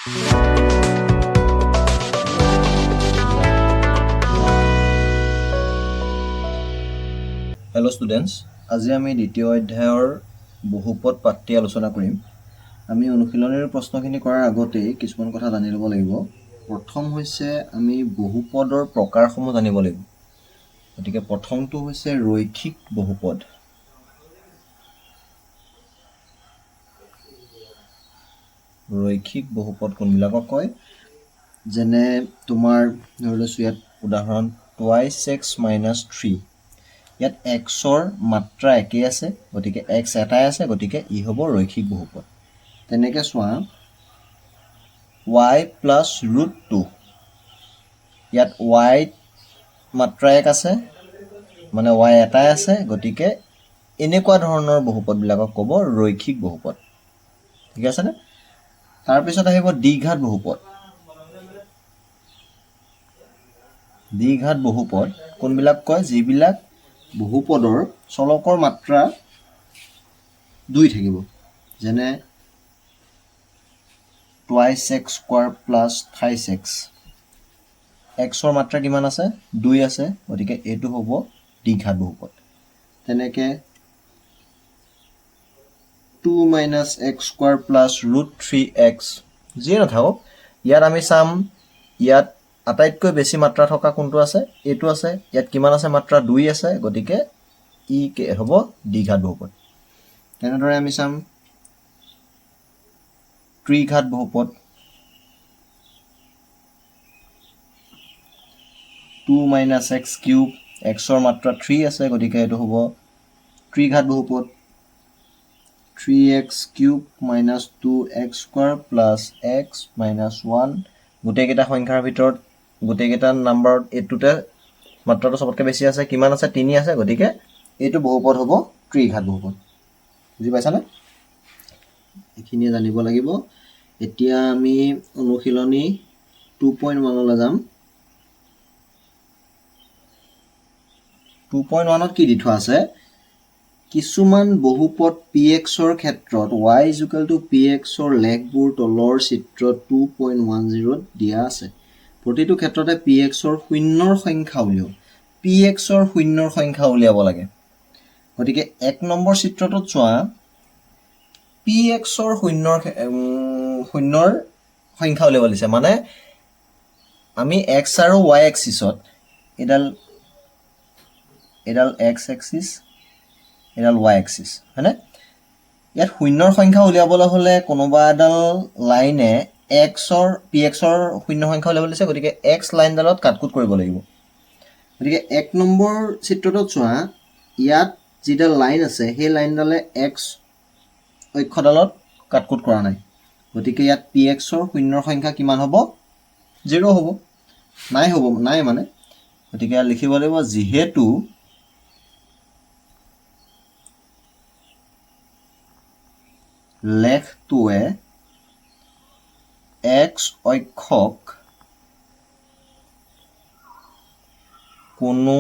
Hello students, আজি আমি দ্বিতীয় অধ্যায়ৰ বহুপদ পাঠটি আলোচনা কৰিম। আমি অনুশীলনীৰ প্ৰশ্নখিনি কৰাৰ আগতে কিছুমান কথা জানি ল'ব লাগিব। প্ৰথম হৈছে আমি বহুপদৰ প্ৰকাৰসমূহ জানিব লাগিব। গতিকে প্ৰথমটো হৈছে ৰৈখিক বহুপদ। ৰৈখিক বহুপদ কোনবিলাকক কয়? যেনে তোমাৰ ধৰি লৈছোঁ ইয়াত উদাহৰণ twice x minus 3। ইয়াত xৰ মাত্ৰা একেই আছে, গতিকে x এটাই আছে, গতিকে ই হ'ব ৰৈখিক বহুপদ। তেনেকৈ চোৱা y plus root 2। ইয়াত y মাত্ৰা 1 আছে, মানে y এটাই আছে, গতিকে এনেকুৱা ধৰণৰ বহুপদবিলাকক ক'ব ৰৈখিক বহুপদ। ঠিক আছেনে? তাৰপিছত আহিব দ্বিঘাত বহুপদ। দ্বিঘাত বহুপদ কোনবিলাক কয়? যিবিলাক বহুপদৰ চলকৰ মাত্ৰা 2 থাকিব। যেনে twice x square plus thrice x। xৰ মাত্ৰা কিমান আছে? 2 আছে, গতিকে এইটো হ'ব দ্বিঘাত বহুপদ। তেনেকৈ 2 minus x square plus root 3x। যিয়ে নাথাকক, ইয়াত আমি চাম ইয়াত আটাইতকৈ বেছি মাত্ৰা থকা কোনটো আছে? এইটো আছে। ইয়াত কিমান আছে? মাত্ৰা 2 আছে, গতিকে ই হ'ব দ্বিঘাত বহুপদ। তেনেদৰে আমি চাম ত্ৰিঘাত বহুপদ। 2 minus x cube, xৰ মাত্ৰা 3 আছে, গতিকে এইটো হ'ব ত্ৰিঘাত বহুপদ। 3x cube minus 2x square plus x minus 1। গোটেইকেইটা সংখ্যাৰ ভিতৰত গোটেইকেইটা নাম্বাৰত এইটোতে মাত্ৰাটো চবতকৈ বেছি আছে। কিমান আছে? 3 আছে, গতিকে এইটো বহুপদ হ'ব ত্ৰিঘাত বহুপদ। বুজি পাইছানে? এইখিনিয়ে জানিব লাগিব। এতিয়া আমি অনুশীলনী 2.1লৈ যাম। 2.1ত কি দি থোৱা আছে? কিছুমান বহুপদ pxৰ ক্ষেত্ৰত y = pxৰ লেখবোৰ তলৰ চিত্ৰ 2.10ত দিয়া আছে। প্ৰতিটো ক্ষেত্ৰতে pxৰ শূন্যৰ সংখ্যা উলিয়াওক। pxৰ শূন্যৰ সংখ্যা উলিয়াব লাগে। গতিকে 1 নম্বৰ চিত্ৰটোত চোৱা pxৰ শূন্যৰ সংখ্যা উলিয়াব দিছে। মানে আমি x আৰু y এক্সিছত এডাল x এক্সিছ, এডাল y এক্সিছ, হয়নে? ইয়াত শূন্যৰ সংখ্যা উলিয়াবলৈ হ'লে কোনোবা এডাল লাইনে pxৰ শূন্য সংখ্যা উলিয়াবলৈ দিছে, গতিকে x লাইনডালত কাটকুট কৰিব লাগিব। গতিকে 1 নম্বৰ চিত্ৰটোত চোৱা ইয়াত যিডাল লাইন আছে সেই লাইনডালে x অক্ষডালত কাটকুট কৰা নাই, গতিকে ইয়াত pxৰ শূন্যৰ সংখ্যা কিমান হ'ব? 0 হ'ব। নাই মানে, গতিকে ইয়াত লিখিব লাগিব যিহেতু লেখটোৱে x অক্ষক কোনো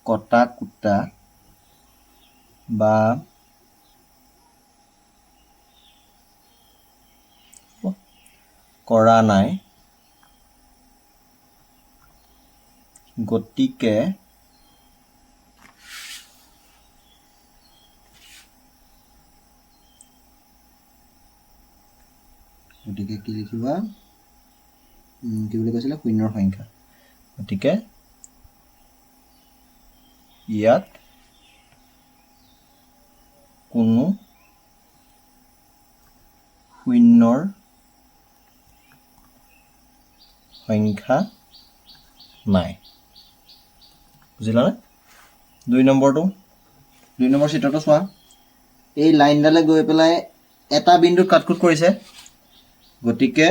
কটাকুটা বা কৰা নাই, গতিকে কি লিখিবা? কি বুলি কৈছিলে? শূন্যৰ সংখ্যা। গতিকে ইয়াত কোনো শূন্যৰ সংখ্যা নাই। বুজিলানে? 2 নম্বৰ চিত্ৰটো চোৱা। এই লাইনডালে গৈ পেলাই এটা বিন্দুত কাটকুট কৰিছে, গতিকে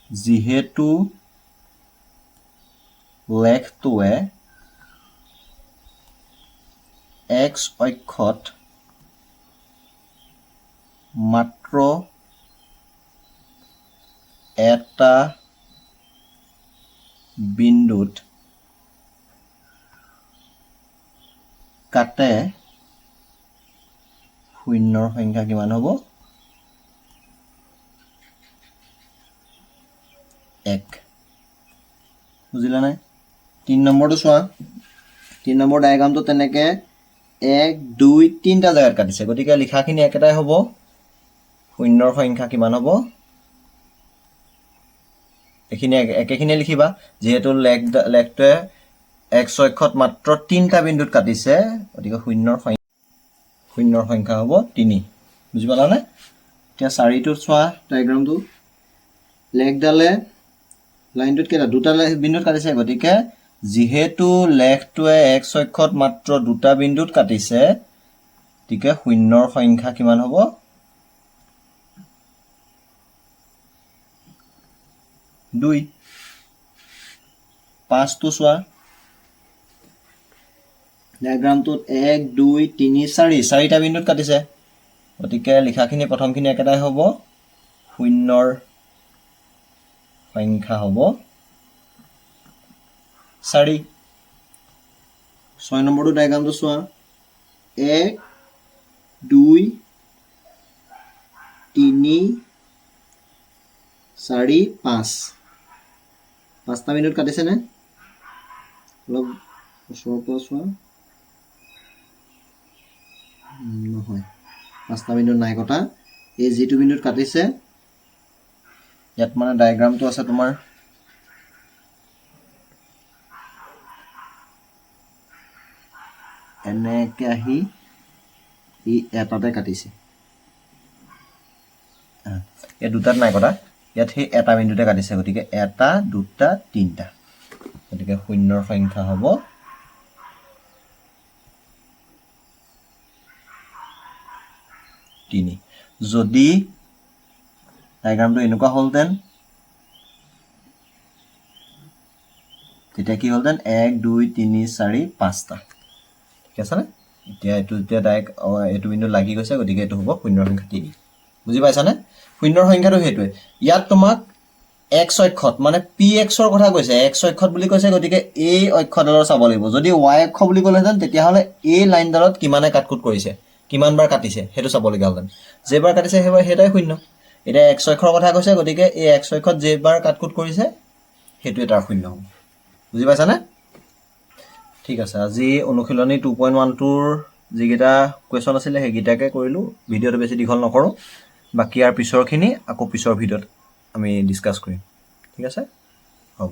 যিহেতু লেখটোৱে x অক্ষত মাত্ৰ এটা বিন্দুত কাটে শূন্যৰ সংখ্যা কিমান হ'ব 1 বুজিলা নাই 3 নম্বৰটো চোৱা 3 নম্বৰ ডায়াগ্ৰামটো তেনেকে 1 2 3টা জায়গাত কাটিছে গতিকে লিখাখিনি একেটাই হ'ব শূন্যৰ সংখ্যা কিমান হ'ব এখিনি একেখিনি লিখিবা যেহেতু লেগটোৱে x অক্ষত মাত্ৰ 3টা বিন্দুত কাটিছে গতিকে শূন্যৰ সংখ্যা হ'ব 3 বুজি পালা নে এতিয়া 4টো চোৱা ডায়াগ্ৰামটো লেগডালে লাইনটোত কেটা দুটা বিন্দুত কাটিছে গতিকে যেহেতু লেগটোৱে x অক্ষত মাত্ৰ দুটা বিন্দুত কাটিছে গতিকে শূন্যৰ সংখ্যা কিমান হ'ব 2 5টো চোৱা ডায়াগ্ৰামটোত 1 2 3 4 চাৰিটা বিন্দুত কাটিছে গতিকে লিখাখিনি প্ৰথমখিনি একেটাই হ'ব শূন্যৰ সংখ্যা হ'ব 4 6 নম্বৰটো ডায়াগ্ৰামটো চোৱা 1 2 3 4 5 পাঁচটা বিন্দুত কাটিছে নে অলপ ওচৰৰ পৰা চোৱা নহয় পাঁচটা বিন্দুত নাই কটা এই যেটো বিন্দুত কাটিছে ইয়াত মানে ডায়াগ্ৰামটো আছে তোমাৰ এনেকে আহি ই এটাতে কাটিছে এই দুটাত নাই কটা ইয়াত হে এটা বিন্দুতে কাটিছে গতিকে এটা দুটা তিনটা গতিকে শূন্যৰ সংখ্যা হ'ব 3 যদি ডায়াগ্ৰামটো এনেকুৱা হলতেন তেতিয়া কি হলতেন 1 2 3 4 5টা ঠিক আছে না এতিয়া এটো ডাইৰেক্ট এটো বিন্দু লাগি গৈছে গতিকে এটো হ'ব শূন্যৰ সংখ্যা 3 বুজি পাইছা নে শূন্যৰ সংখ্যাটো হেতুৱে ইয়াত তোমাক x অক্ষত মানে px ৰ কথা কৈছে x অক্ষত বুলি কৈছে গতিকে এই অক্ষডালৰ চাব লাগিব যদি y অক্ষ বুলি ক'লেহেঁতেন তেতিয়া হলে এই লাইনডালত কিমানে কাটকুট কৰিছে কিমান বাৰ কাটিছে হেতু চাব লগা হলতেন যেবাৰ কাটিছে হেবাৰ হেটাই শূন্য এটা x অক্ষৰ কথা কৈছে গতিকে এই x অক্ষত যেবাৰ কাটকুট কৰিছে হেতুৱে তাৰ শূন্য হ'ব বুজি পাইছা নে ঠিক আছে আজি অনুশীলনী 2.1 ৰ যিগিটা কোৱেশ্চন আছিল হেগিটাকে কৰিলো ভিডিওটো বেছি দীঘল নকৰো বাকি আৰ পিছৰখিনি আকৌ পিছৰ ভিডিওত আমি ডিসকাস কৰিম ঠিক আছে হ'ব